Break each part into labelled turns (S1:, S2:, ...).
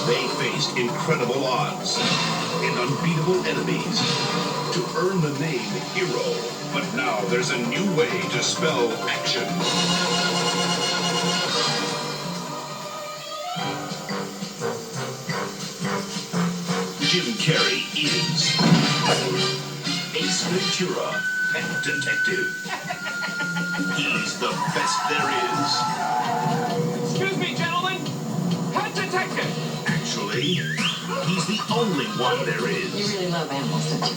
S1: They faced incredible odds and unbeatable enemies to earn the name hero. But now there's a new way to spell action. Jim Carrey is Ace Ventura, Pet Detective. He's the best there is.
S2: Excuse me, gentlemen. Pet Detective.
S1: Actually, he's the only one there is.
S3: You really love animals, don't you?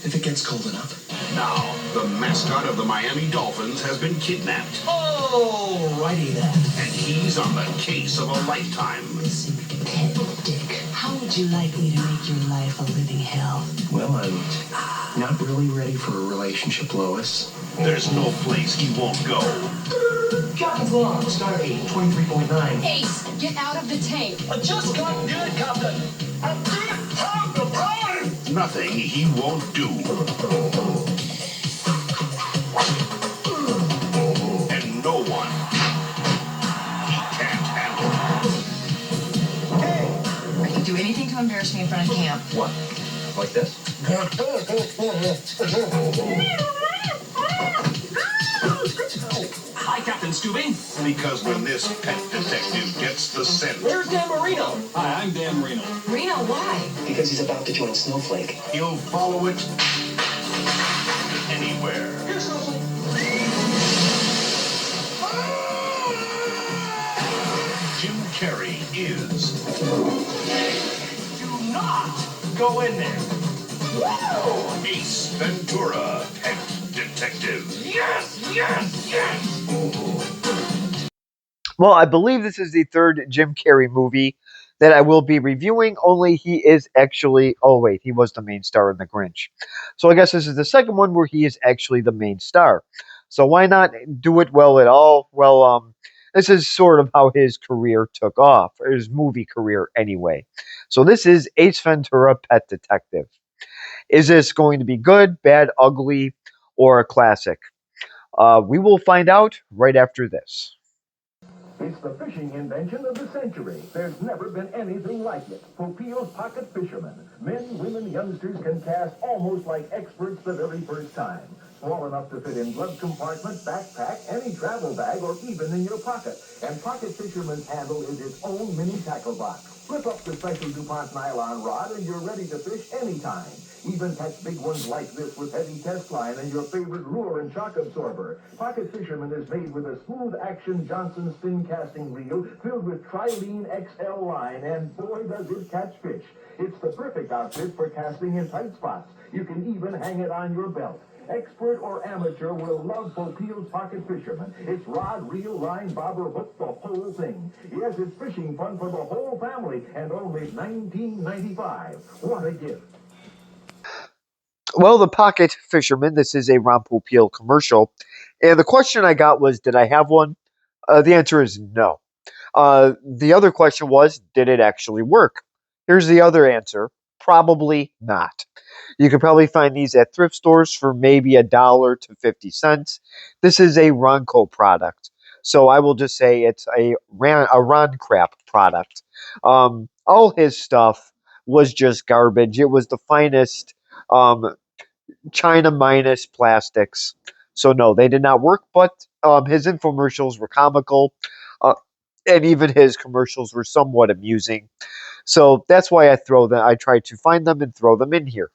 S4: If it gets cold enough.
S1: Now, the mascot of the Miami Dolphins has been kidnapped.
S4: Oh, righty then.
S1: And he's on the case of a lifetime.
S3: Listen, Pet Dick, how would you like me to make your life a living hell?
S4: Well, I'm not really ready for a relationship, Lois.
S1: There's no place he won't go.
S4: Captain's log, stardate 23.9.
S5: Ace, get out of the tank.
S4: I just got good, Captain. I didn't have the time.
S1: Nothing he won't do. And no one he can't handle.
S3: Hey! I could do anything to embarrass me in front of camp.
S4: What? Like this?
S2: Hi, Captain Scooby.
S1: Because when this pet detective gets the scent,
S2: Where's Dan Marino? Hi, I'm Dan Marino.
S3: Reno, why?
S4: Because he's about to join Snowflake.
S1: he'll follow it anywhere.
S2: Here's Snowflake.
S1: Jim Carrey is
S2: Do not go in there.
S1: Ace Ventura, Pet Detective.
S2: Yes, yes, yes.
S6: Well, I believe this is the third Jim Carrey movie that I will be reviewing, only he is actually... Oh, wait, he was the main star in The Grinch. So I guess this is the second one where he is actually the main star. So why not do it well at all? Well, this is sort of how his career took off, or his movie career anyway. So this is Ace Ventura, Pet Detective. Is this going to be good, bad, ugly, or a classic? We will find out right after this.
S7: It's the fishing invention of the century. There's never been anything like it. Popeil's Pocket Fisherman. Men, women, youngsters can cast almost like experts the very first time. Small enough to fit in glove compartment, backpack, any travel bag, or even in your pocket. And Pocket Fisherman's handle is its own mini tackle box. Flip up the special DuPont nylon rod and you're ready to fish anytime. Even catch big ones like this with heavy test line and your favorite lure and shock absorber. Pocket Fisherman is made with a smooth action Johnson spin casting reel filled with Trilene XL line, and boy does it catch fish. It's the perfect outfit for casting in tight spots. You can even hang it on your belt. Expert or amateur will love Popeil's Pocket Fisherman. It's rod, reel, line, bobber, hook, the whole thing. Yes, it's fishing fun for the whole family, and only $19.95. What a gift.
S6: Well, the Pocket Fisherman, this is a Ron Popeil commercial. And the question I got was, did I have one? The answer is no. The other question was, did it actually work? Here's the other answer. Probably not. You could probably find these at thrift stores for maybe $1 to 50 cents. This is a Ronco product. So I will just say it's a Ron Crap product. All his stuff was just garbage. It was the finest China minus plastics. So no, they did not work, but his infomercials were comical. And even his commercials were somewhat amusing. So that's why I try to find them and throw them in here.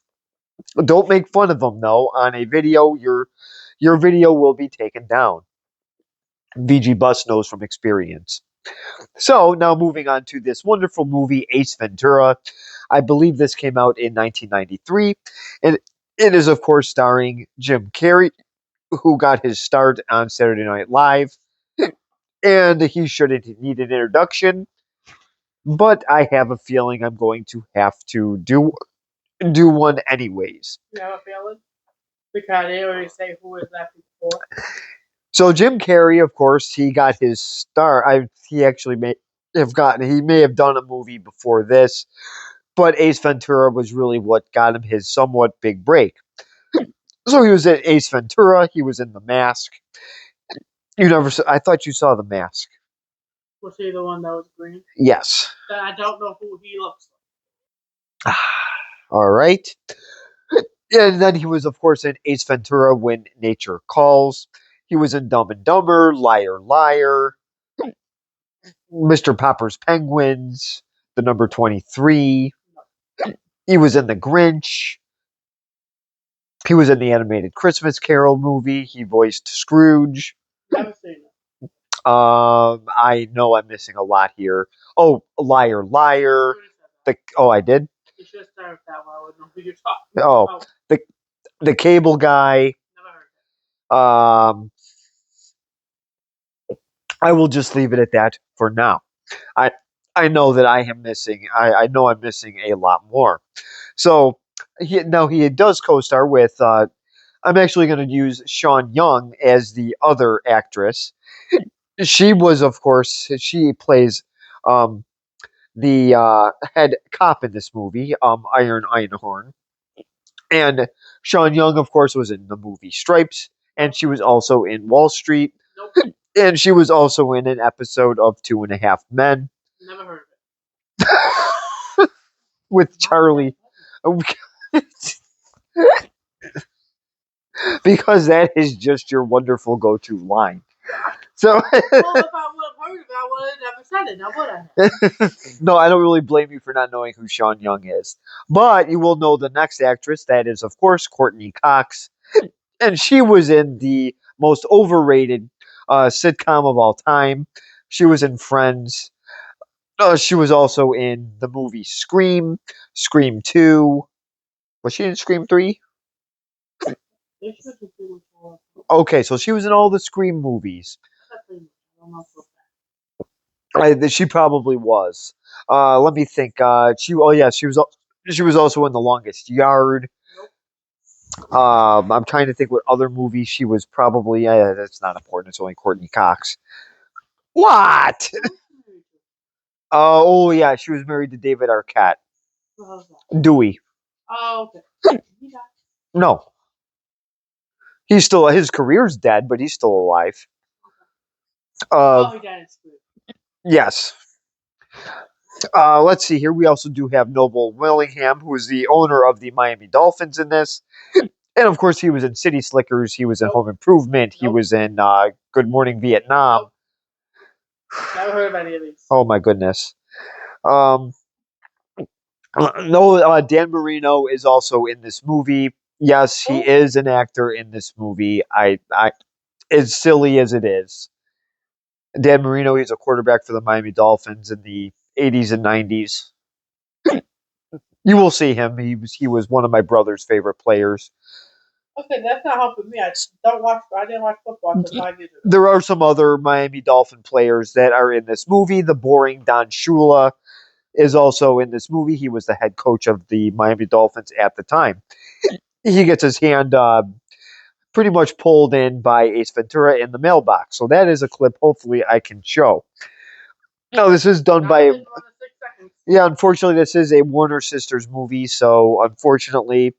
S6: Don't make fun of them though. On a video, your video will be taken down. VG Bus knows from experience. So now moving on to this wonderful movie, Ace Ventura. I believe this came out in 1993, and it is of course starring Jim Carrey, who got his start on Saturday Night Live, and he shouldn't need an introduction. But I have a feeling I'm going to have to do one anyways.
S8: You have a feeling? Because they already say who is that before.
S6: So Jim Carrey, of course, he got his start. He actually may have done a movie before this, but Ace Ventura was really what got him his somewhat big break. So he was in Ace Ventura. He was in The Mask. I thought you saw The Mask.
S8: Was he the one that was green?
S6: Yes.
S8: that I don't know who he looks like.
S6: All right. And then he was, of course, in Ace Ventura: When Nature Calls. He was in Dumb and Dumber, Liar Liar, Mr. Popper's Penguins, the number 23. He was in The Grinch. He was in the animated Christmas Carol movie. He voiced Scrooge.
S8: Never seen it.
S6: I know I'm missing a lot here. Oh, Liar Liar. I did.
S8: You should start with that one. I would know who you're talking
S6: Oh,
S8: about.
S6: the Cable Guy.
S8: Never heard
S6: Um, I will just leave it at that for now. I I know that I am missing. I know I'm missing a lot more. So he does co-star with. I'm actually going to use Sean Young as the other actress. She was, of course, she plays um, the head cop in this movie, Iron Einhorn. And Sean Young, of course, was in the movie Stripes, and she was also in Wall Street,
S8: Nope.
S6: and she was also in an episode of Two and a Half Men
S8: Never heard of it.
S6: with Charlie. Because that is just your wonderful go-to line. So
S8: Well, if I would have heard of it, I would have never said it. Now would I?
S6: no, I don't really blame you for not knowing who Sean Young is. But you will know the next actress. That is, of course, Courtney Cox. And she was in the most overrated sitcom of all time. She was in Friends. She was also in the movie Scream, Scream 2. Was she in Scream 3?
S8: They should have been doing more.
S6: Okay, so she was in all the Scream movies.
S8: I don't know for
S6: She probably was. Let me think. She was also in The Longest Yard. I'm trying to think what other movie she was probably. That's not important. It's only Courtney Cox. What? Oh yeah, she was married to David Arquette. Dewey.
S8: Oh, okay. He died.
S6: No, he's still. His career's dead, but he's still alive.
S8: He died in school.
S6: Yes. Let's see here. We also do have Noble Willingham, who is the owner of the Miami Dolphins in this. And of course, he was in City Slickers. He was in Home Improvement. He was in Good Morning Vietnam.
S8: Never heard of any of these.
S6: Oh my goodness. No, Dan Marino is also in this movie. Yes, he is an actor in this movie. As silly as it is, Dan Marino. He's a quarterback for the Miami Dolphins in the 80s and 90s. You will see him. He was one of my brother's favorite players.
S8: Okay, that's not helping me. I didn't watch football until 5 years ago.
S6: There are some other Miami Dolphin players that are in this movie. The boring Don Shula is also in this movie. He was the head coach of the Miami Dolphins at the time. He gets his hand pretty much pulled in by Ace Ventura in the mailbox. So that is a clip hopefully I can show. No, this is done by... Yeah, unfortunately, this is a Warner Sisters movie. So unfortunately,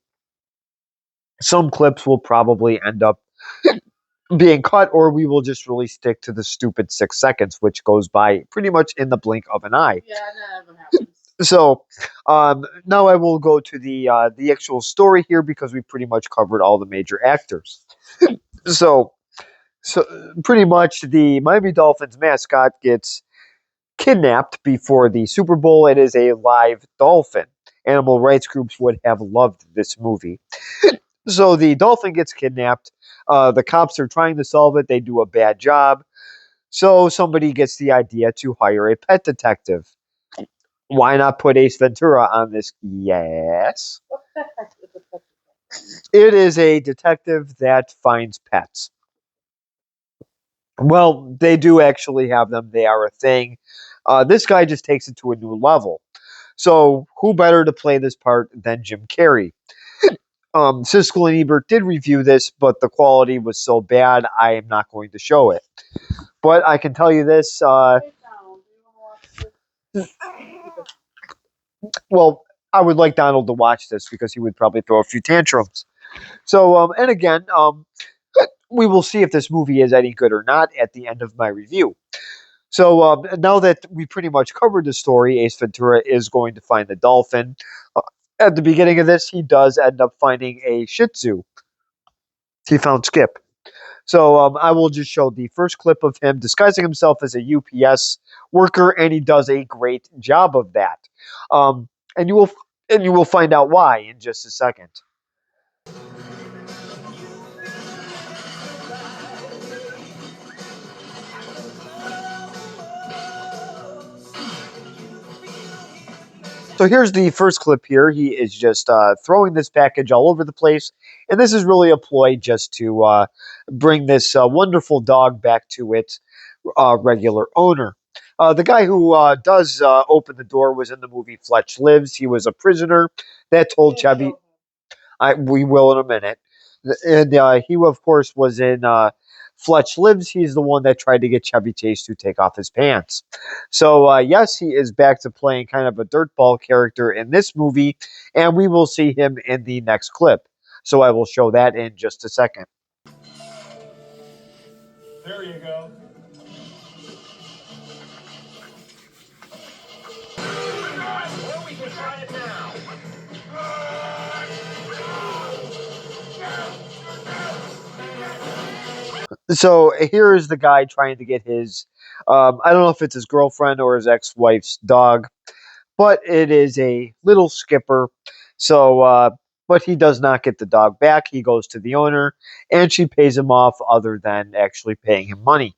S6: some clips will probably end up being cut, or we will just really stick to the stupid 6 seconds, which goes by pretty much in the blink of an eye.
S8: Yeah, that never happens.
S6: So now I will go to the actual story here because we pretty much covered all the major actors. So pretty much the Miami Dolphins mascot gets kidnapped before the Super Bowl. It is a live dolphin. Animal rights groups would have loved this movie. So the dolphin gets kidnapped. The cops are trying to solve it. They do a bad job. So somebody gets the idea to hire a pet detective. Why not put Ace Ventura on this? Yes.
S8: What the heck is a pet detective?
S6: It is a detective that finds pets. Well, they do actually have them. They are a thing. This guy just takes it to a new level. So who better to play this part than Jim Carrey? Siskel and Ebert did review this, but the quality was so bad, I am not going to show it. But I can tell you this. Well, I would like Donald to watch this because he would probably throw a few tantrums. So, and again, we will see if this movie is any good or not at the end of my review. So now that we pretty much covered the story, Ace Ventura is going to find the dolphin. Uh, at the beginning of this, he does end up finding a Shih Tzu. He found Skip. So I will just show the first clip of him disguising himself as a UPS worker, and he does a great job of that. Um, and you will find out why in just a second. So here's the first clip here. He is just throwing this package all over the place. And this is really a ploy just to bring this wonderful dog back to its regular owner. The guy who does open the door was in the movie Fletch Lives. He was a prisoner that told Chevy. We will in a minute. And he, of course, was in Fletch Lives. He's the one that tried to get Chevy Chase to take off his pants. So, yes, he is back to playing kind of a dirtball character in this movie, and we will see him in the next clip. So, I will show that in just a second.
S4: There you go. Or we can try it now.
S6: So, here is the guy trying to get his, I don't know if it's his girlfriend or his ex wife's dog, but it is a little skipper. So, but he does not get the dog back. He goes to the owner, and she pays him off, other than actually paying him money.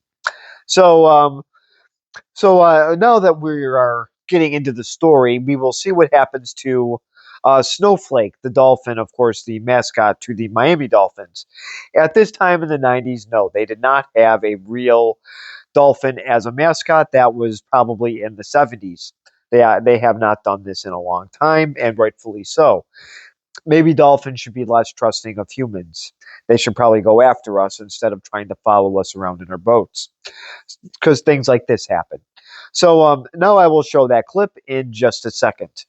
S6: So, now that we are getting into the story, we will see what happens to Snowflake, the dolphin, of course, the mascot to the Miami Dolphins. At this time in the 90s, no, they did not have a real dolphin as a mascot. That was probably in the 70s. They have not done this in a long time, and rightfully so. Maybe dolphins should be less trusting of humans. They should probably go after us instead of trying to follow us around in our boats, because things like this happen. So now I will show that clip in just a second.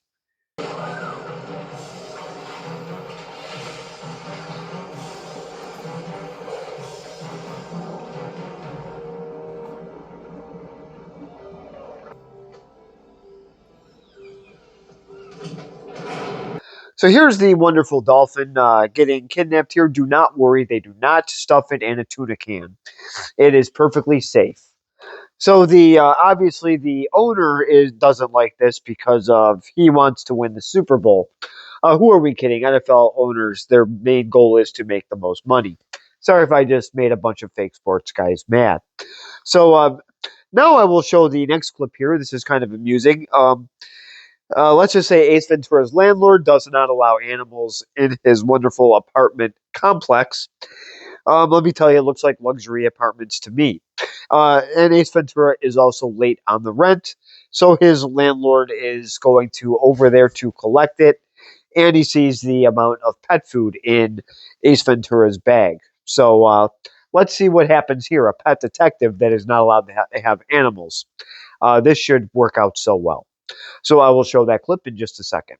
S6: So here's the wonderful dolphin getting kidnapped here. Do not worry, they do not stuff it in a tuna can. It is perfectly safe. So the obviously the owner doesn't like this because of he wants to win the Super Bowl. Who are we kidding? NFL owners, their main goal is to make the most money. Sorry if I just made a bunch of fake sports guys mad. So now I will show the next clip here. This is kind of amusing. Let's just say Ace Ventura's landlord does not allow animals in his wonderful apartment complex. Let me tell you, it looks like luxury apartments to me. And Ace Ventura is also late on the rent, so his landlord is going to over there to collect it, and he sees the amount of pet food in Ace Ventura's bag. So let's see what happens here. A pet detective that is not allowed to have animals. This should work out so well. So I will show that clip in just a second.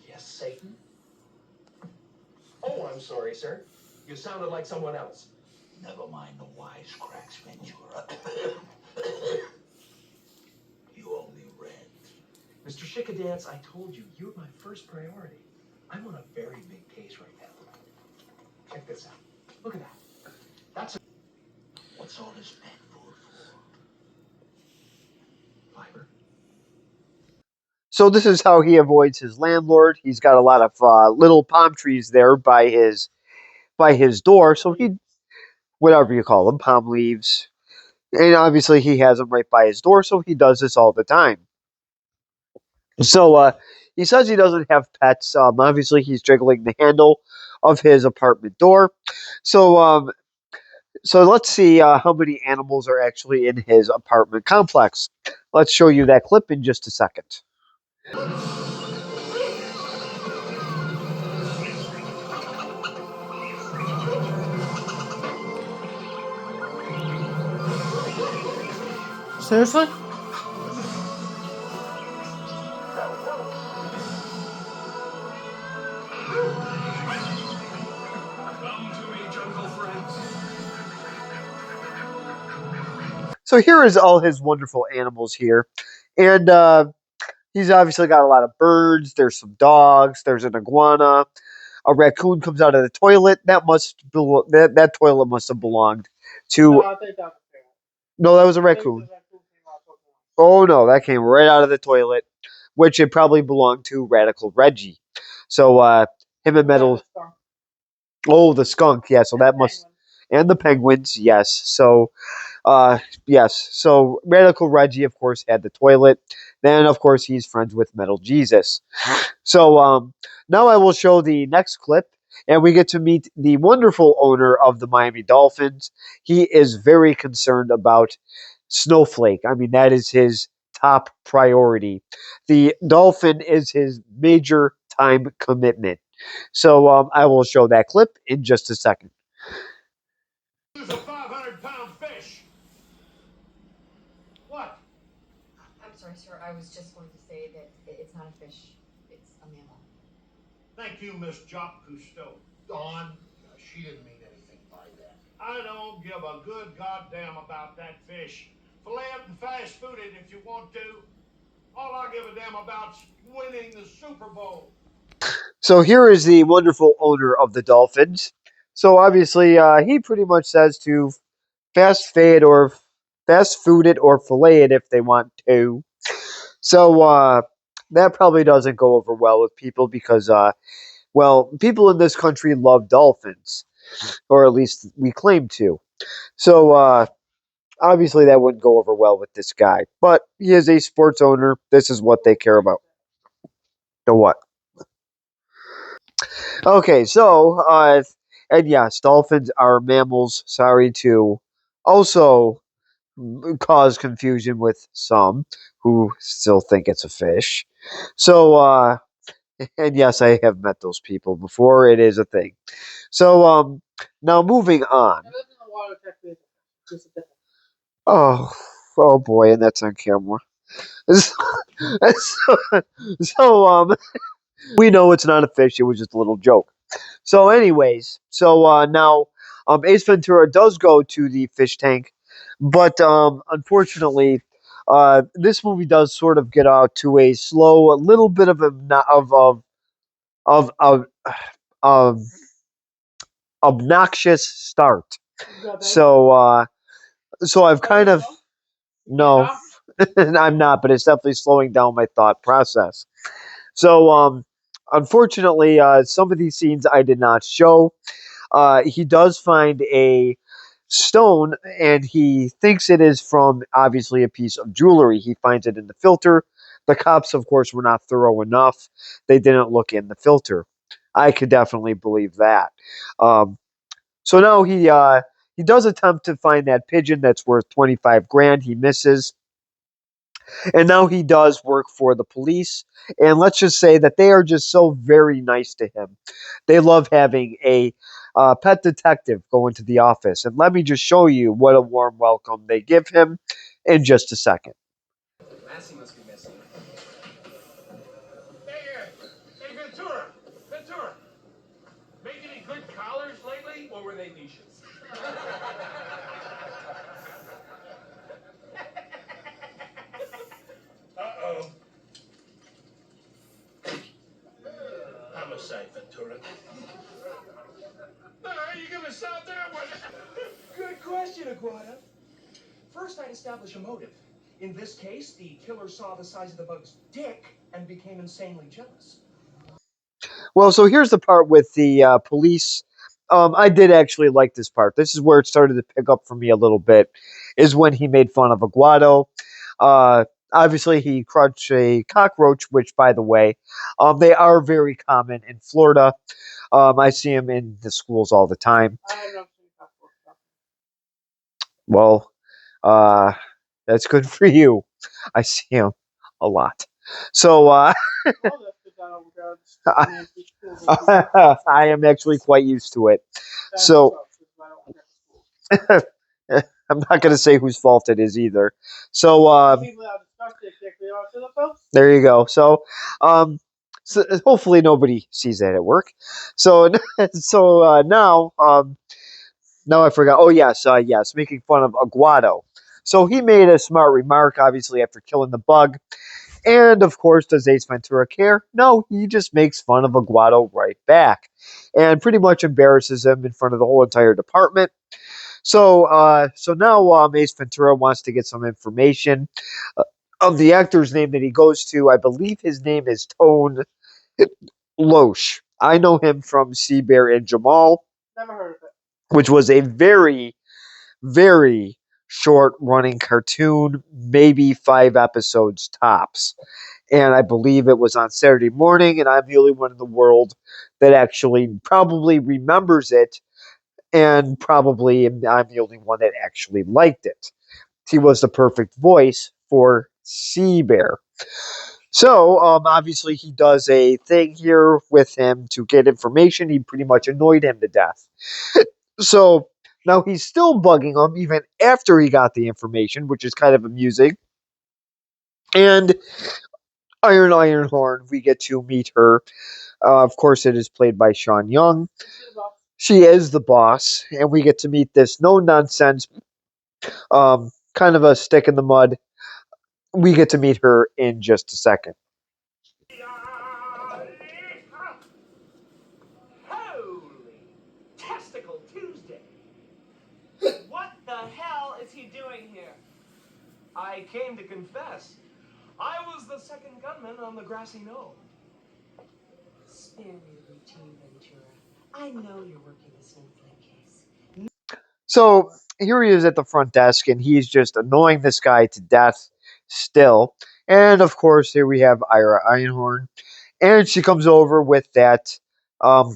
S4: Yes, Satan. Oh, I'm sorry, sir. You sounded like someone else.
S9: Never mind the wisecracks, Ventura. You owe me rent.
S4: Mr. Chickadance, I told you, you're my first priority. I'm on a very big case right now. Check this out. Look at that. That's a
S9: What's all this pet food for?
S4: fiber.
S6: So this is how he avoids his landlord. He's got a lot of little palm trees there by his door. So he, whatever you call them, palm leaves, and obviously he has them right by his door. So he does this all the time. So he says he doesn't have pets. Obviously he's jiggling the handle of his apartment door. So so let's see how many animals are actually in his apartment complex. Let's show you that clip in just a second.
S10: Seriously?
S6: So here is all his wonderful animals here, and he's obviously got a lot of birds. There's some dogs. There's an iguana. A raccoon comes out of the toilet. That toilet must have belonged
S8: No,
S6: to.
S8: I think that was fair.
S6: No, that was a
S8: I think the
S6: raccoon.
S8: raccoon came out so far.
S6: Oh no, that came right out of the toilet, which it probably belonged to Radical Reggie. So him and
S8: What about
S6: Metal.
S8: the skunk?
S6: Oh, the skunk. Yeah, so
S8: And the
S6: that must.
S8: penguin?
S6: And the penguins. Yes. So yes. So Radical Reggie, of course, had the toilet. Then, of course, he's friends with Metal Jesus. So now I will show the next clip, and we get to meet the wonderful owner of the Miami Dolphins. He is very concerned about Snowflake. I mean, that is his top priority. The Dolphin is his major time commitment. So I will show that clip in just a second.
S2: Use a 500-pound fish. What?
S5: I'm sorry, sir. I was just going to say that it's not a fish. It's a mammal.
S2: Thank you, Miss Jock Cousteau.
S9: Dawn, she didn't mean anything by that.
S2: I don't give a good goddamn about that fish. Fillet it and fast food it if you want to. All I give a damn about's winning the Super Bowl.
S6: So here is the wonderful owner of the Dolphins. So obviously, he pretty much says to fast food it or fillet it if they want to. So that probably doesn't go over well with people because, well, people in this country love dolphins, or at least we claim to. So obviously, that wouldn't go over well with this guy. But he is a sports owner. This is what they care about. The what? Okay, so and yes, dolphins are mammals. Sorry to also cause confusion with some who still think it's a fish. So and yes, I have met those people before. It is a thing. So now moving on.
S8: It lives in the water, technically. Just a different.
S6: Oh, oh boy, and that's on camera. So we know it's not a fish. It was just a little joke. So, anyways, so now Ace Ventura does go to the fish tank, but unfortunately, this movie does sort of get out to a slow, a little bit of a of of obnoxious start.
S8: You got that?
S6: So, so I've kind of no,
S8: Stop.
S6: I'm not, but it's definitely slowing down my thought process. So, unfortunately, some of these scenes I did not show. He does find a stone and he thinks it is from obviously a piece of jewelry. He finds it in the filter. The cops, of course, were not thorough enough. They didn't look in the filter. I could definitely believe that. So now he does attempt to find that pigeon that's worth 25 grand. He misses. And now he does work for the police. And let's just say that they are just so very nice to him. They love having a pet detective go into the office. And let me just show you what a warm welcome they give him in just a second.
S4: Massey must be missing.
S2: Hey, Ventura. Ventura. Make any good collars lately?
S4: Or were they niches?
S2: Uh-oh.
S9: Homicide, Ventura.
S2: Are you gonna stop there? What?
S4: Good question, Iguana. First, I'd establish a motive. In this case, the killer saw the size of the bug's dick and became insanely jealous.
S6: Well, so here's the part with the police. I did actually like this part. This is where it started to pick up for me a little bit, is when he made fun of Aguado. Obviously, he crunched a cockroach, which, by the way, they are very common in Florida. I see them in the schools all the time.
S8: I have not seen that before.
S6: Well, uh, that's good for you. I see them a lot. So
S8: Oh, that's good that over there. It's
S6: I,
S8: an empty school, but
S6: I am actually quite used to it.
S8: that
S6: So
S8: sucks, 'cause I don't care for school.
S6: I'm not going to say whose fault it is either. So
S8: People that discuss it, kick me off to the post.
S6: there you go. Um, so hopefully nobody sees that at work. So now now I forgot. Oh yes, yes, making fun of Aguado. So he made a smart remark, obviously, after killing the bug. And of course, does Ace Ventura care? No, he just makes fun of Aguado right back and pretty much embarrasses him in front of the whole entire department. So now Ace Ventura wants to get some information of the actor's name that he goes to. I believe his name is Tone Loesch. I know him from Sea Bear and Jamal,
S8: Never heard of it.
S6: which was a very, very short running cartoon, maybe 5 episodes tops. And I believe it was on Saturday morning, and I'm the only one in the world that actually probably remembers it, and probably I'm the only one that actually liked it. He was the perfect voice for Sea Bear. So, obviously, he does a thing here with him to get information. He pretty much annoyed him to death. So, now he's still bugging him even after he got the information, which is kind of amusing. And Ironhorn, we get to meet her. Of course, it is played by Sean Young. She is the boss, and we get to meet this no nonsense, kind of a stick in the mud. We get to meet her in just a second.
S4: Holy Testicle Tuesday! What the hell is he doing here? I came to confess. I was the second gunman on the grassy knoll.
S3: Spare me the routine, Ventura. I know you're working the snowflake case.
S6: So here he is at the front desk, and he's just annoying this guy to death still. And of course, here we have Ira Einhorn, and she comes over with that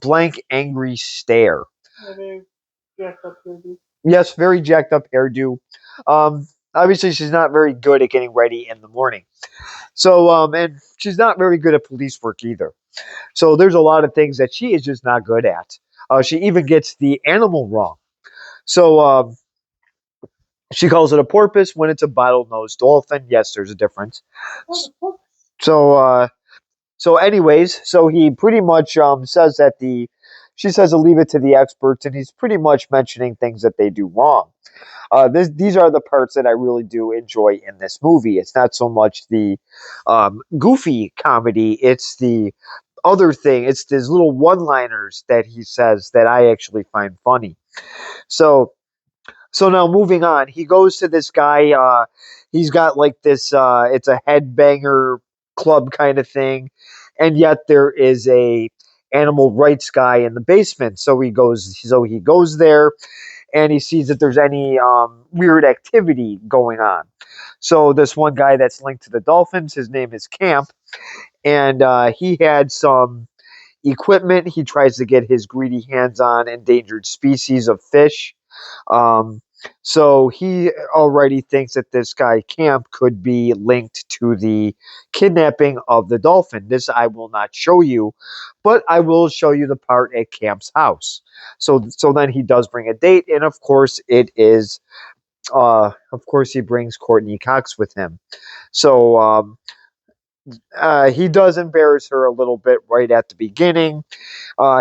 S6: blank, angry stare.
S8: Maybe jacked up baby.
S6: Yes, very jacked up hairdo. Obviously, she's not very good at getting ready in the morning. So, and she's not very good at police work either. So, there's a lot of things that she is just not good at. She even gets the animal wrong. So, she calls it a porpoise when it's a bottlenose dolphin. Yes, there's a difference. So, anyways, so he pretty much says that she says to leave it to the experts, and he's pretty much mentioning things that they do wrong. These are the parts that I really do enjoy in this movie. It's not so much the goofy comedy; it's the other thing. It's these little one-liners that he says that I actually find funny. So, now moving on, he goes to this guy. He's got like this. It's a headbanger club kind of thing, and yet there is a animal rights guy in the basement. So he goes. So he goes there, and he sees that there's any weird activity going on. So this one guy that's linked to the Dolphins, his name is Camp, and he had some equipment. He tries to get his greedy hands on endangered species of fish. Um, so he already thinks that this guy Camp could be linked to the kidnapping of the dolphin. This I will not show you, but I will show you the part at Camp's house. So then he does bring a date, and of course it is. Of course, he brings Courtney Cox with him. So he does embarrass her a little bit right at the beginning.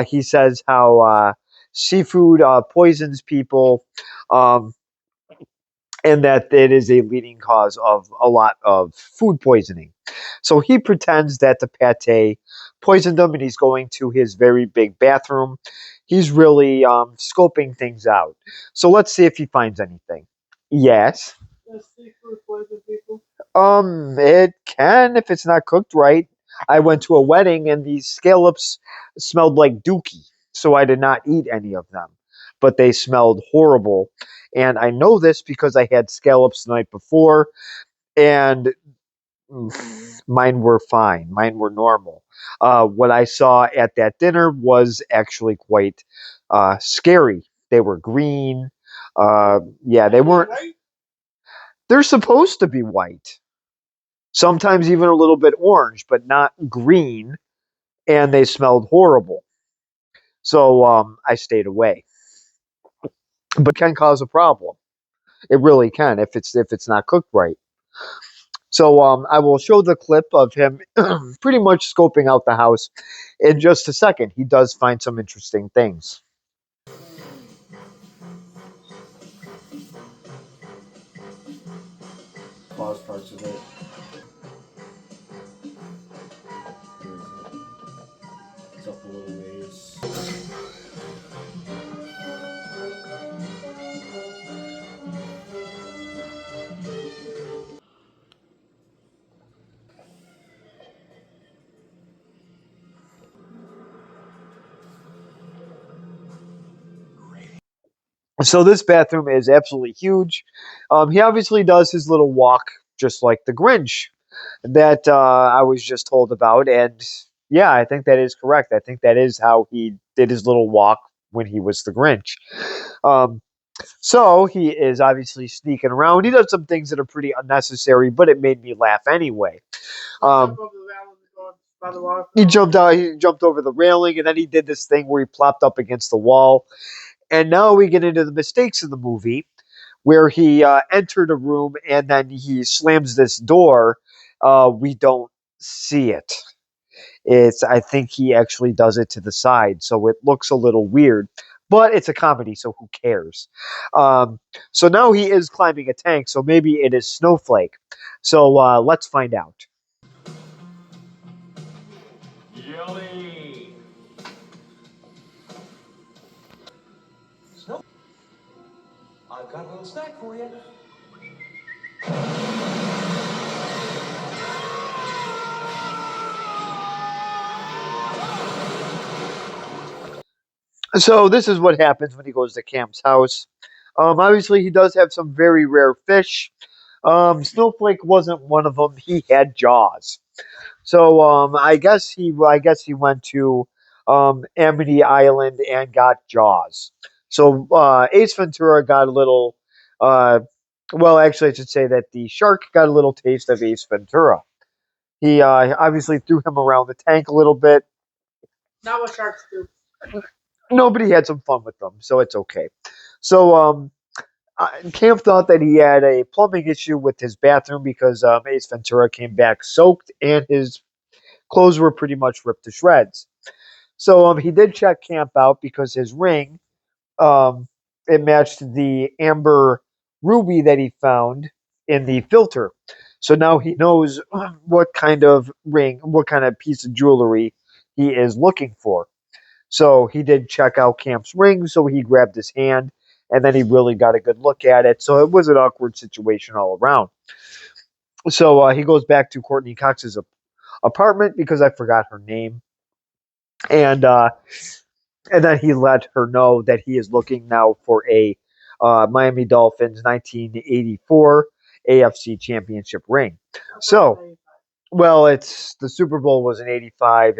S6: He says how seafood poisons people. Um, and that it is a leading cause of a lot of food poisoning. So he pretends that the pate poisoned him, and he's going to his very big bathroom. He's really scoping things out. So let's see if he finds anything. Yes.
S8: Does seafood poison people?
S6: It can if it's not cooked right. I went to a wedding and these scallops smelled like dookie, so I did not eat any of them. But they smelled horrible. And I know this because I had scallops the night before, and mine were fine. Mine were normal. What I saw at that dinner was actually quite scary. They were green. Yeah, they weren't.
S8: Right?
S6: They're supposed to be white. Sometimes even a little bit orange, but not green, and they smelled horrible. So I stayed away. But it can cause a problem. It really can if it's not cooked right. So I will show the clip of him pretty much scoping out the house in just a second. He does find some interesting things.
S10: of it. It's up a little ways.
S6: So this bathroom is absolutely huge. He obviously does his little walk just like the Grinch that I was just told about, and yeah, I think that is correct. I think that is how he did his little walk when he was the Grinch. Um, so he is obviously sneaking around. He does some things that are pretty unnecessary, but it made me laugh anyway. He jumped out. He jumped over the railing, and then he did this thing where he plopped up against the wall. And now we get into the mistakes in the movie, where he entered a room and then he slams this door. We don't see it. I think he actually does it to the side, so it looks a little weird. But it's a comedy, so who cares? So now he is climbing a tank, so maybe it is Snowflake. So let's find out.
S4: Jelly. Snow. I've got a little snack for you.
S6: So this is what happens when he goes to Cam's house. Obviously, he does have some very rare fish. Snowflake wasn't one of them. He had jaws. So I guess he went to Amity Island and got Jaws. So Ace Ventura got a little. Uh, well, actually, I should say that the shark got a little taste of Ace Ventura. He obviously threw him around the tank a little bit.
S8: Not what sharks do.
S6: Nobody had some fun with them, so it's okay. So Camp thought that he had a plumbing issue with his bathroom because Ace Ventura came back soaked and his clothes were pretty much ripped to shreds. So he did check Camp out because his ring, um, it matched the amber ruby that he found in the filter. So now he knows what kind of ring, what kind of piece of jewelry he is looking for. So he did check out Camp's ring, so he grabbed his hand, and then he really got a good look at it. So it was an awkward situation all around. So he goes back to Courtney Cox's apartment because I forgot her name, and then he let her know that he is looking now for a Miami Dolphins 1984 AFC Championship ring. So, well, it's the Super Bowl was in '85.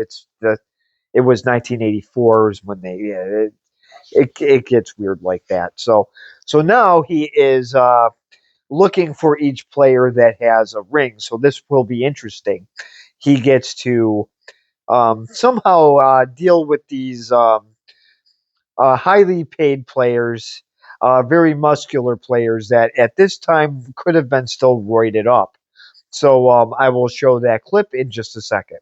S6: It was 1984 is when they it gets weird like that. So now he is looking for each player that has a ring. So this will be interesting. He gets to somehow deal with these highly paid players, very muscular players that at this time could have been still roided up. So I will show that clip in just a second.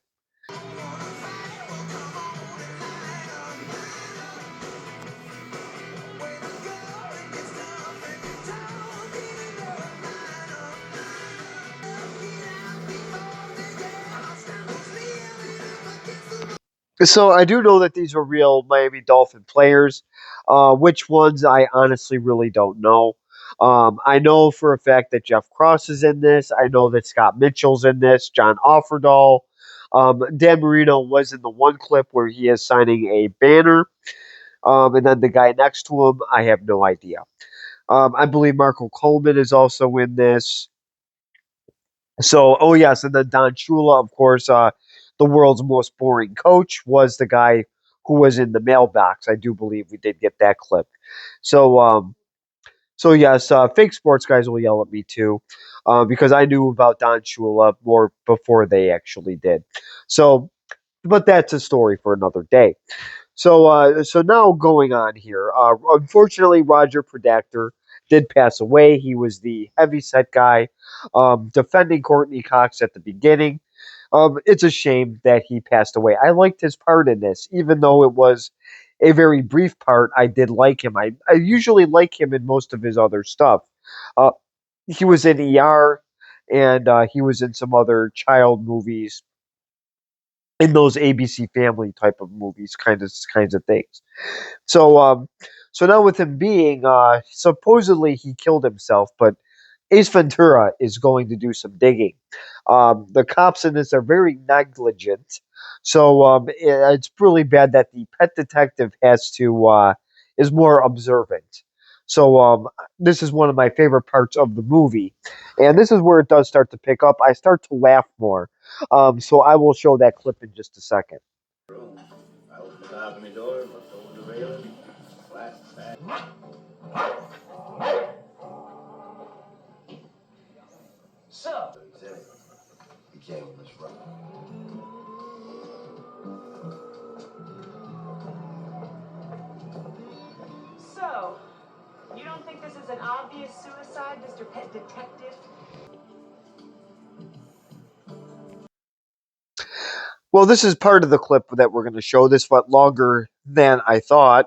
S6: So I do know that these are real Miami Dolphin players. Which ones I honestly really don't know. I know for a fact that Jeff Cross is in this. I know that Scott Mitchell's in this. John Offerdahl. Dan Marino was in the one clip where he is signing a banner. And then the guy next to him, I have no idea. I believe Marco Coleman is also in this. So, oh yes, and then Don Shula, of course, the world's most boring coach, was the guy who was in the mailbox. I do believe we did get that clip. So, so yes, fake sports guys will yell at me too, because I knew about Don Shula more before they actually did. So, but that's a story for another day. So now going on here. Unfortunately, Roger Predactor did pass away. He was the heavyset guy, defending Courtney Cox at the beginning. It's a shame that he passed away. I liked his part in this, even though it was a very brief part. I did like him. I usually like him in most of his other stuff. Uh, he was in ER. and he was in some other child movies in those ABC Family type of movies, kinds of things. So so now with him being supposedly he killed himself, but Ace Ventura is going to do some digging. The cops in this are very negligent, so it's really bad that the pet detective has to is more observant. So this is one of my favorite parts of the movie, and this is where it does start to pick up. I start to laugh more, so I will show that clip in just a second.
S10: I opened the balcony door, looked over the railing, flat back.
S4: So,
S10: He came with Miss Rock.
S11: So, you don't think this is an obvious suicide, Mr. Pet Detective?
S6: Well, this is part of the clip that we're going to show. This went longer than I thought.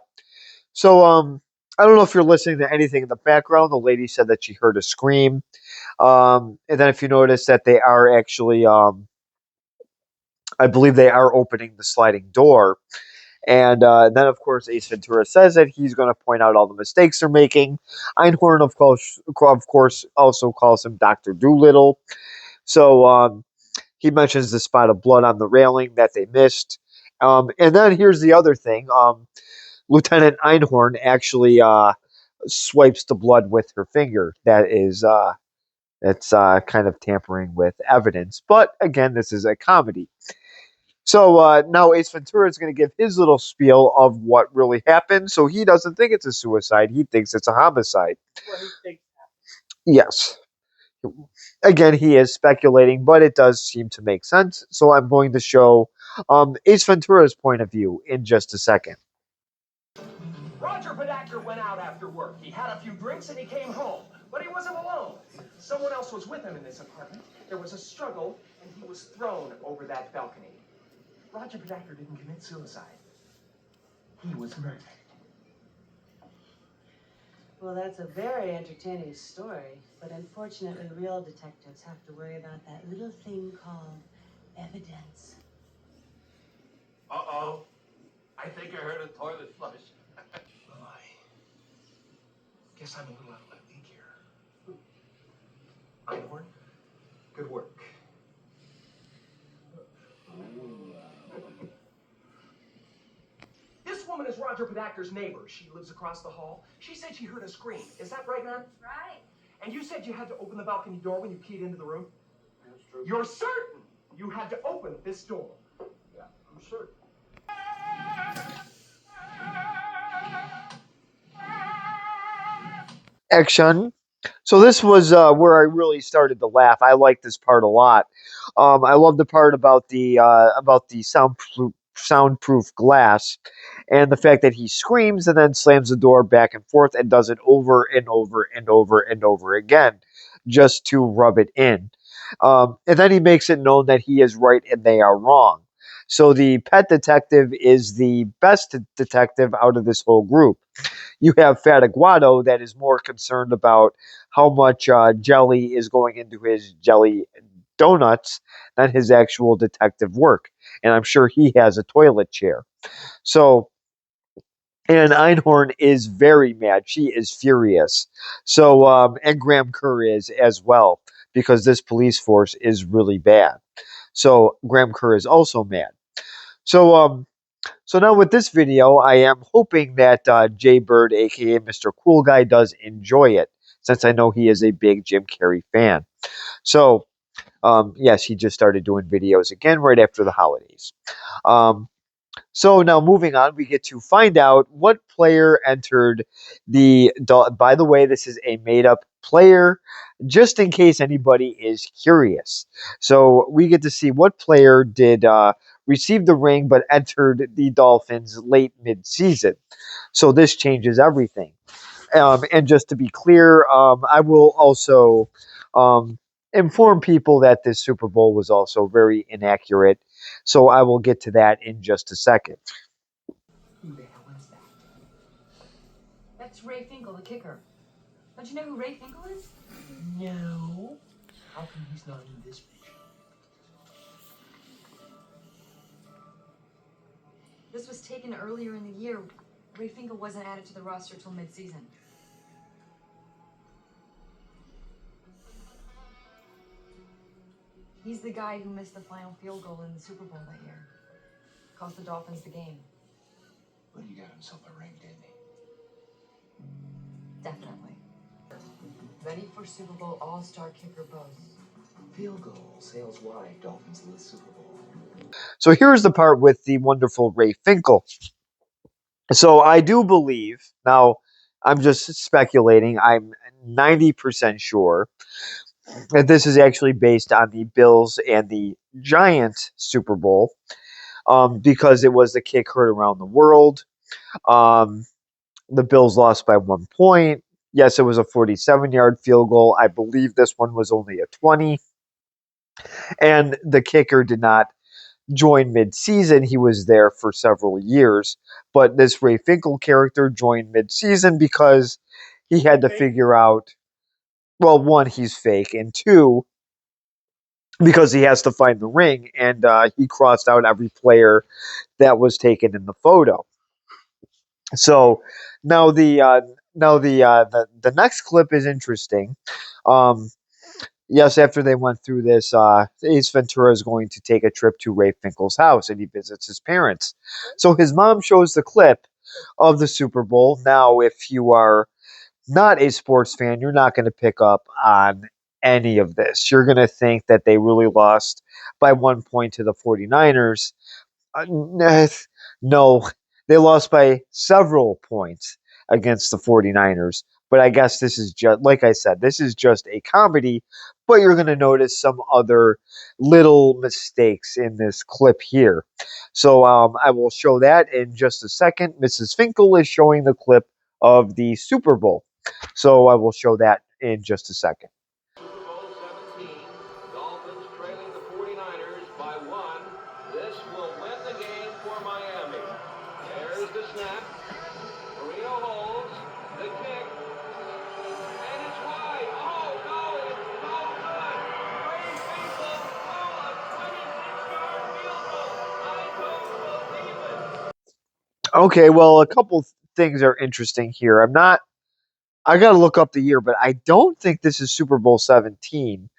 S6: So, I don't know if you're listening to anything in the background. The lady said that she heard a scream. And then if you notice that they are actually, I believe they are opening the sliding door. And then, of course, Ace Ventura says that he's going to point out all the mistakes they're making. Einhorn, of course, also calls him Dr. Doolittle. So he mentions the spot of blood on the railing that they missed. And then here's the other thing. Lieutenant Einhorn actually swipes the blood with her finger. It's kind of tampering with evidence. But again, this is a comedy. So now Ace Ventura is going to give his little spiel of what really happened. So he doesn't think it's a suicide. He thinks it's a homicide.
S8: What he thinks.
S6: Yes. Again, he is speculating, but it does seem to make sense. So I'm going to show Ace Ventura's point of view in just a second.
S4: Roger Badactor went out after work. He had a few drinks and he came home. But he wasn't alone. Someone else was with him in this apartment. There was a struggle, and he was thrown over that balcony. Roger Badactor didn't commit suicide. He was murdered.
S3: Well, that's a very entertaining story, but unfortunately, real detectives have to worry about that little thing called evidence.
S9: Uh-oh. I think I heard a toilet flush.
S4: Well, I guess I'm a little out of my league here. Einhorn, good work. This woman is Roger Badactor's neighbor. She lives across the hall. She said she heard a scream. Is that right, ma'am?
S5: Right.
S4: And you said you had to open the balcony door when you keyed into the room?
S9: That's true.
S4: You're certain you had to open this door?
S9: Yeah, I'm certain.
S6: Action. So this was where I really started to laugh. I like this part a lot. I love the part about the soundproof glass, and the fact that he screams and then slams the door back and forth and does it over and over and over and over again, just to rub it in. And then he makes it known that he is right and they are wrong. So the pet detective is the best detective out of this whole group. You have Fataguado that is more concerned about how much jelly is going into his jelly donuts than his actual detective work. And I'm sure he has a toilet chair. So, and Einhorn is very mad. She is furious. So, and Graham Kerr is as well, because this police force is really bad. So, Graham Kerr is also mad. So, so now with this video, I am hoping that Jay Bird, aka Mr. Cool Guy, does enjoy it, since I know he is a big Jim Carrey fan. So, yes, he just started doing videos again right after the holidays. Um, so now moving on, we get to find out what player entered the. By the way, this is a made-up player, just in case anybody is curious. So we get to see what player did receive the ring but entered the Dolphins late mid-season. So this changes everything. And just to be clear, I will also inform people that this Super Bowl was also very inaccurate. So I will get to that in just a second.
S4: Who the hell is that?
S5: That's Ray Finkel, the kicker. Don't you know who Ray Finkel is?
S4: No.
S12: How come he's not in this picture?
S5: This was taken earlier in the year. Ray Finkel wasn't added to the roster till mid-season. He's the guy who missed the final field goal in the Super Bowl that year. Cost the Dolphins the game.
S12: But he got himself a ring, didn't he?
S5: Definitely. Ready for Super Bowl All-Star kicker boast.
S12: Field goal sails wide, Dolphins in the Super Bowl.
S6: So here's the part with the wonderful Ray Finkel. So I do believe, now I'm just speculating, I'm 90% sure that this is actually based on the Bills and the Giants Super Bowl, because it was the kick heard around the world. The Bills lost by 1 point. Yes, it was a 47-yard field goal. I believe this one was only a 20. And the kicker did not join mid-season. He was there for several years. But this Ray Finkel character joined mid-season because he had to figure out, well, one, he's fake, and two, because he has to find the ring, and he crossed out every player that was taken in the photo. So now the next clip is interesting. Yes, after they went through this, Ace Ventura is going to take a trip to Ray Finkel's house, and he visits his parents. So his mom shows the clip of the Super Bowl. Now, if you are not a sports fan, you're not going to pick up on any of this. You're going to think that they really lost by 1 point to the 49ers. No, they lost by several points against the 49ers. But I guess this is just, like I said, this is just a comedy. But you're going to notice some other little mistakes in this clip here. So I will show that in just a second. Mrs. Finkel is showing the clip of the Super Bowl. So I will show that in just a second.
S13: Super Bowl 17, Dolphins trailing the 49ers by 1. This will win the game for Miami. There's the snap. Marino holds the kick. And it's wide. Oh, no, it's no good. Ray Finkel, a 26-yard field goal. I don't believe it.
S6: Okay, well, a couple things are interesting here. I got to look up the year, but I don't think this is Super Bowl 17.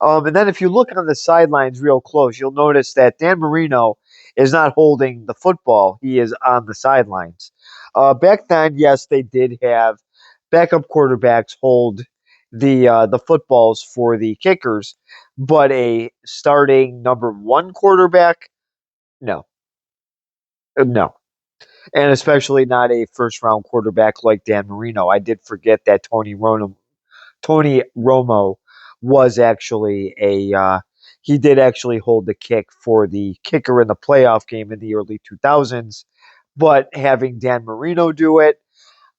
S6: And then if you look on the sidelines real close, you'll notice that Dan Marino is not holding the football. He is on the sidelines. Back then, yes, they did have backup quarterbacks hold the footballs for the kickers, but a starting number one quarterback, no. No. And especially not a first round quarterback like Dan Marino. I did forget that Tony Romo was actually he did actually hold the kick for the kicker in the playoff game in the early 2000s. But having Dan Marino do it,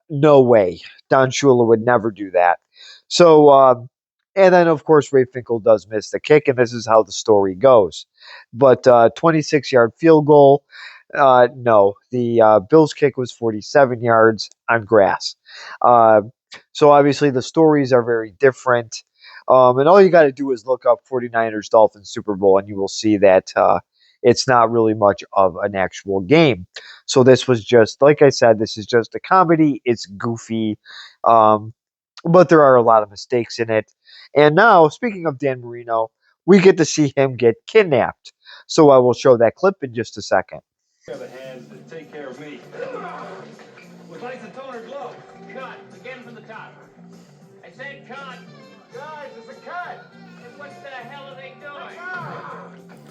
S6: no way. Don Shula would never do that. So, and then of course Ray Finkel does miss the kick, and this is how the story goes. But 26-yard field goal. No, the Bills kick was 47 yards on grass. So obviously the stories are very different. And all you got to do is look up 49ers Dolphins Super Bowl, and you will see that it's not really much of an actual game. So this was just, like I said, this is just a comedy. It's goofy, but there are a lot of mistakes in it. And now, speaking of Dan Marino, we get to see him get kidnapped. So I will show that clip in just a second.
S2: The hands that take care of me. Would like the toner glove. Cut. Again from the top. I said cut. Guys, it's a cut.
S4: And what the hell are they doing?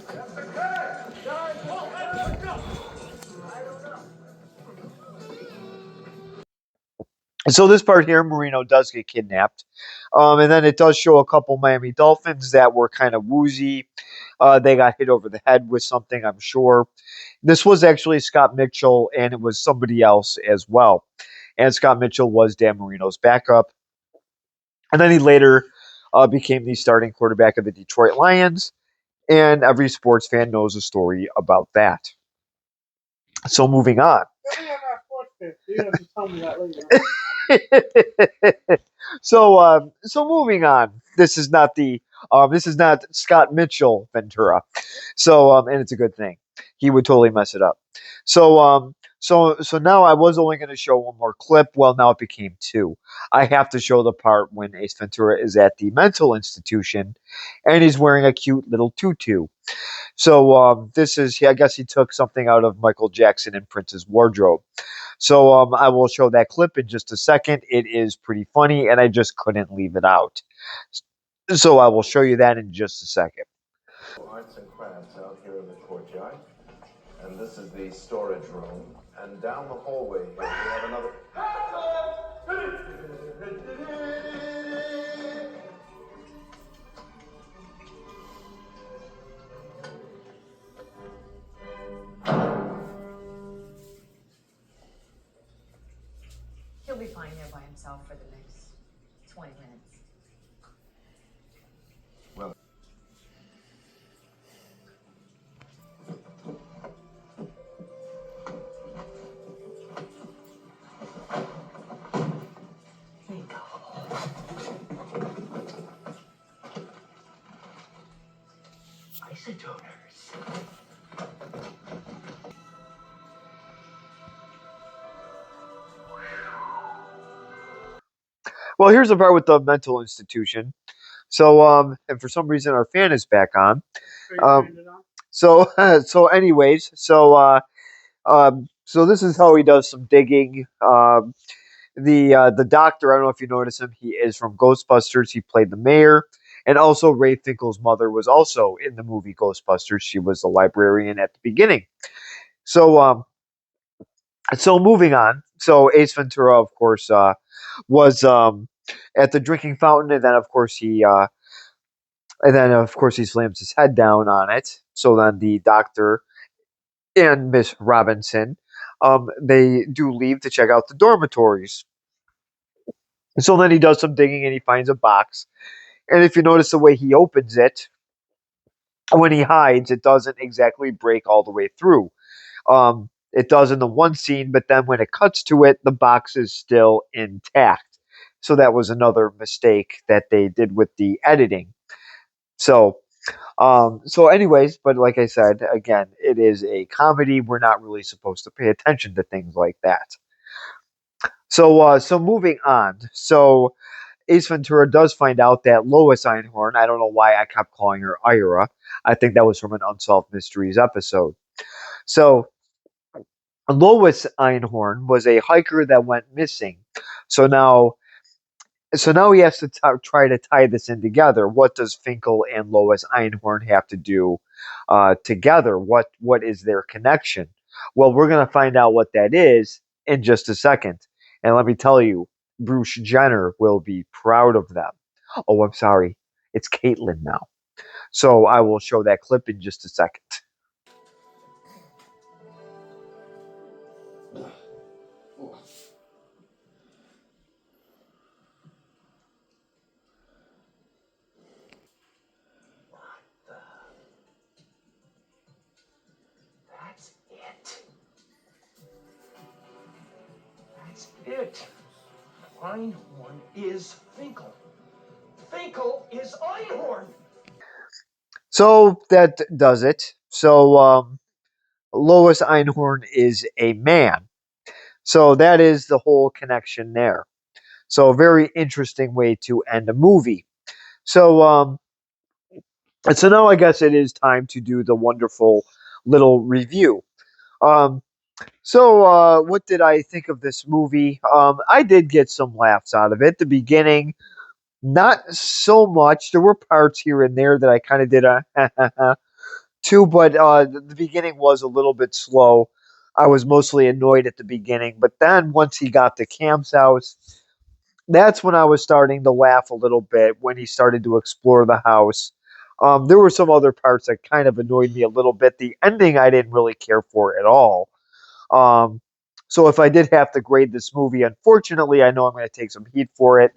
S2: That's a cut. Guys, let's go. I don't know.
S6: So this part here, Marino does get kidnapped. And then it does show a couple Miami Dolphins that were kind of woozy. They got hit over the head with something, I'm sure. This was actually Scott Mitchell, and it was somebody else as well. And Scott Mitchell was Dan Marino's backup. And then he later became the starting quarterback of the Detroit Lions. And every sports fan knows a story about that. So moving on.
S8: You have to tell me that later.
S6: So moving on. This is not Scott Mitchell Ventura. And it's a good thing. He would totally mess it up. So now I was only going to show one more clip. Well, now it became two. I have to show the part when Ace Ventura is at the mental institution, and he's wearing a cute little tutu. This is, I guess he took something out of Michael Jackson and Prince's wardrobe. I will show that clip in just a second. It is pretty funny, and I just couldn't leave it out. So I will show you that in just a second.
S14: Arts and crafts out here in the courtyard. And this is the storage room. And down the hallway here we have another.
S5: He'll be fine there by himself for the next 20 minutes.
S14: Well.
S4: Isotopers.
S6: Well, here's the part with the mental institution. And for some reason our fan is back on. So this is how he does some digging. The doctor, I don't know if you notice him. He is from Ghostbusters. He played the mayor, and also Ray Finkel's mother was also in the movie Ghostbusters. She was the librarian at the beginning. So moving on. So Ace Ventura, of course, was at the drinking fountain, and then of course he slams his head down on it. So then the doctor and Miss Robinson, they do leave to check out the dormitories. So then he does some digging and he finds a box. And if you notice the way he opens it, when he hides, it doesn't exactly break all the way through. It does in the one scene, but then when it cuts to it, the box is still intact. So that was another mistake that they did with the editing. Anyways, but like I said, again, it is a comedy. We're not really supposed to pay attention to things like that. So moving on. So Ace Ventura does find out that Lois Einhorn, I don't know why I kept calling her Ira. I think that was from an Unsolved Mysteries episode. So Lois Einhorn was a hiker that went missing. So now he has to try to tie this in together. What does Finkel and Lois Einhorn have to do together? What is their connection? Well, we're going to find out what that is in just a second. And let me tell you, Bruce Jenner will be proud of them. Oh, I'm sorry. It's Caitlin now. So I will show that clip in just a second.
S4: That's it. That's it. Einhorn is Finkel. Finkel is Einhorn.
S6: So that does it. Lois Einhorn is a man. So that is the whole connection there. So a very interesting way to end a movie. So now I guess it is time to do the wonderful little review. What did I think of this movie? I did get some laughs out of it. The beginning, not so much. There were parts here and there that I kind of did a too, but the beginning was a little bit slow. I was mostly annoyed at the beginning, but then once he got to Cam's house, that's when I was starting to laugh a little bit when he started to explore the house. There were some other parts that kind of annoyed me a little bit. The ending I didn't really care for at all. Um, so if I did have to grade this movie, unfortunately, I know I'm going to take some heat for it,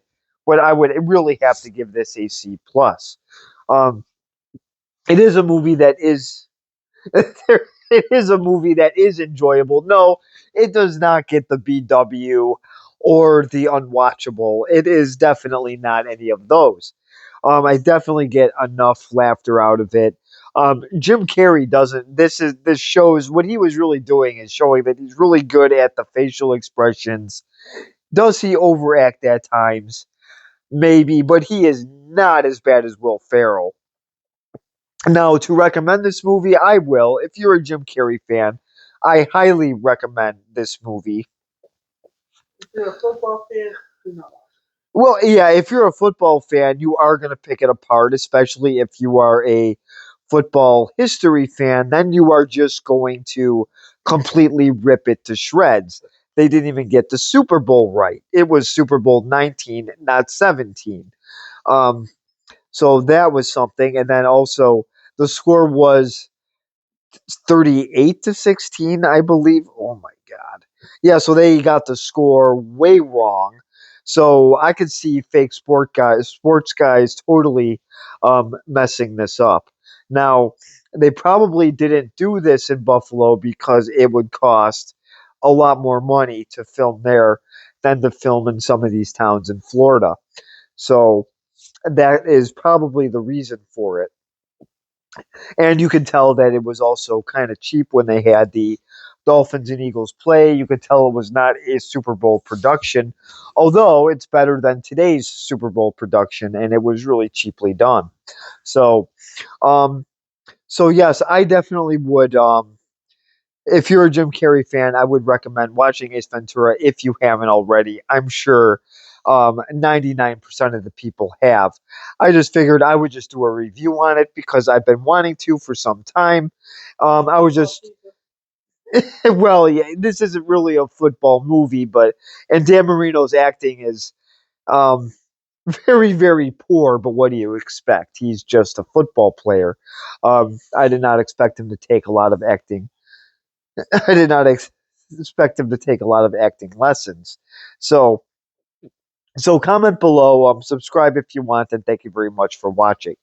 S6: but I would really have to give this a C plus. It is a movie that is it is a movie that is enjoyable. No, it does not get the BW or the unwatchable. It is definitely not any of those. I definitely get enough laughter out of it. Jim Carrey doesn't. This shows what he was really doing is showing that he's really good at the facial expressions. Does he overact at times? Maybe, but he is not as bad as Will Ferrell. Now, to recommend this movie, I will. If you're a Jim Carrey fan, I highly recommend this movie.
S8: If you're a football fan, do not watch.
S6: Well, yeah, if you're a football fan, you are going to pick it apart, especially if you are a football history fan, then you are just going to completely rip it to shreds. They didn't even get the Super Bowl right. It was Super Bowl 19, not 17. Um, so that was something. And then also, the score was 38-16, I believe. Oh my god. Yeah, so they got the score way wrong. So I could see fake sports guys totally messing this up. Now, they probably didn't do this in Buffalo because it would cost a lot more money to film there than to film in some of these towns in Florida. So that is probably the reason for it. And you could tell that it was also kind of cheap when they had the Dolphins and Eagles play. You could tell it was not a Super Bowl production, although it's better than today's Super Bowl production, and it was really cheaply done. So, um, so yes, I definitely would. If you're a Jim Carrey fan, I would recommend watching Ace Ventura if you haven't already. I'm sure 99% of the people have. I just figured I would just do a review on it because I've been wanting to for some time. I was just, well, yeah, this isn't really a football movie, but, and Dan Marino's acting is um, very, very poor, but what do you expect? He's just a football player. I did not expect him to take a lot of acting. I did not expect him to take a lot of acting lessons. So, so comment below, subscribe if you want, and thank you very much for watching.